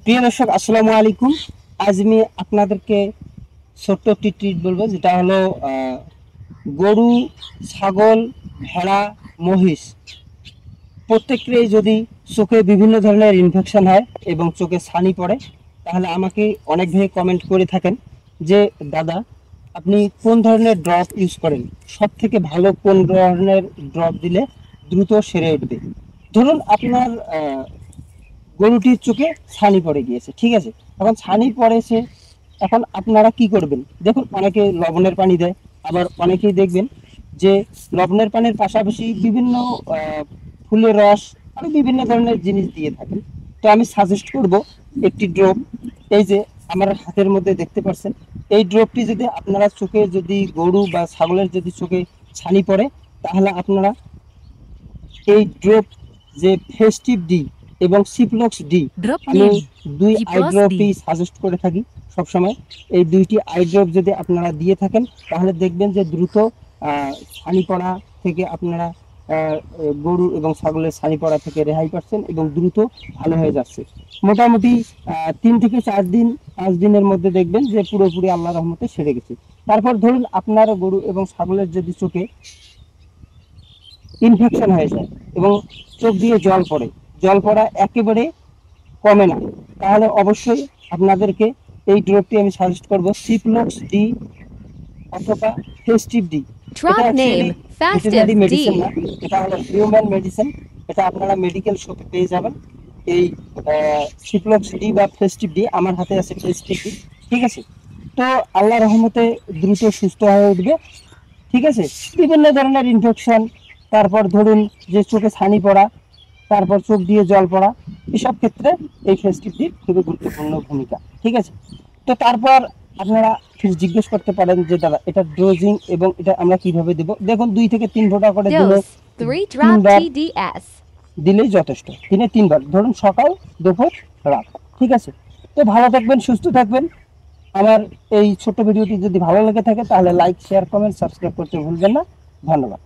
প্রিয় দর্শক, আসসালামু আলাইকুম। আজ আমি আপনাদেরকে ছোট্ট একটি ট্রিট বলবো, যেটা হলো গরু, ছাগল, ভেড়া, মহিষ প্রত্যেকেরই যদি চোখে বিভিন্ন ধরনের ইনফেকশন হয় এবং চোখে ছানি পড়ে, তাহলে আমাকে অনেক ভাই কমেন্ট করে থাকেন যে দাদা, আপনি কোন ধরনের ড্রপ ইউজ করেন, সব থেকে ভালো কোন ধরনের ড্রপ দিলে দ্রুত সেরে উঠবে। ধরুন আপনার গরুটির চোখে ছানি পড়ে গিয়েছে, ঠিক আছে, এখন ছানি পড়েছে, এখন আপনারা কি করবেন? দেখুন, অনেকে লবণের পানি দেয়, আবার অনেকেই দেখবেন যে লবণের পানির পাশাপাশি বিভিন্ন ফুলের রস আর বিভিন্ন ধরনের জিনিস দিয়ে থাকেন। তো আমি সাজেস্ট করব একটি ড্রপ, এই যে আমার হাতের মধ্যে দেখতে পাচ্ছেন, এই ড্রপটি যদি আপনারা চোখে, যদি গরু বা ছাগলের যদি চোখে ছানি পড়ে, তাহলে আপনারা এই ড্রপ, যে ফেস্টিভ ডি এবং সিপ্লক্স ডি, Drop আমি name দুই আই Gipros ড্রপই D. সাজেস্ট করে থাকি সবসময়। এই দুইটি আই ড্রপ যদি আপনারা দিয়ে থাকেন, তাহলে দেখবেন যে দ্রুত ছানি পড়া থেকে আপনারা গরু এবং ছাগলের ছানি পড়া থেকে রেহাই পাচ্ছেন এবং দ্রুত ভালো হয়ে যাচ্ছে। মোটামুটি 3 থেকে 4 দিন, 5 দিনের মধ্যে দেখবেন যে পুরোপুরি আল্লাহর রহমতে সেরে গেছে। তারপর ধরুন আপনার গরু এবং ছাগলের যদি চোখে ইনফেকশন হয়ে যায় এবং চোখ দিয়ে জল পড়ে, জল পড়া একেবারে কমে না, তাহলে অবশ্যই আপনাদেরকে এই ড্রপটি আমি সাজেস্ট করব, সিপ্লক্স ডি অথবা ফেস্টিভ ডি। এটা Drop actually name veterinary Festive medicine D. না, এটা হলো হিউম্যান মেডিসিন। এটা আপনারা মেডিকেল শপে পেয়ে যাবেন। এই সিপ্লক্স ডি বা ফেস্টিভ ডি, আমার হাতে আছে ফেস্টিভ ডি, ঠিক আছে। তো আল্লাহ রহমতে দ্রুত সুস্থ হয়ে উঠবে, ঠিক আছে। বিভিন্ন ধরনের ইনফেকশন, তারপর ধরুন যে চোখে ছানি পড়া, তারপর চোখ দিয়ে জল পড়া, এসব ক্ষেত্রে এই ফেস্টিভটি খুবই গুরুত্বপূর্ণ ভূমিকা, ঠিক আছে। তো তারপর আপনারা ফির জিজ্ঞেস করতে পারেন যে দাদা, এটা ডোজিং এবং এটা আমরা কিভাবে দেব? দেখুন, 2 থেকে 3 ফোঁটা করে দিনে Dose 3 drop 3 বার TDS. দিলেই যথেষ্ট। দিনে 3 বার, ধরুন সকাল, দুপুর, রাত, ঠিক আছে। তো ভালো থাকবেন, সুস্থ থাকবেন। আমার এই ছোট্ট ভিডিওটি যদি ভালো লেগে থাকে, তাহলে লাইক, শেয়ার, কমেন্ট, সাবস্ক্রাইব করতে ভুলবেন না। ধন্যবাদ।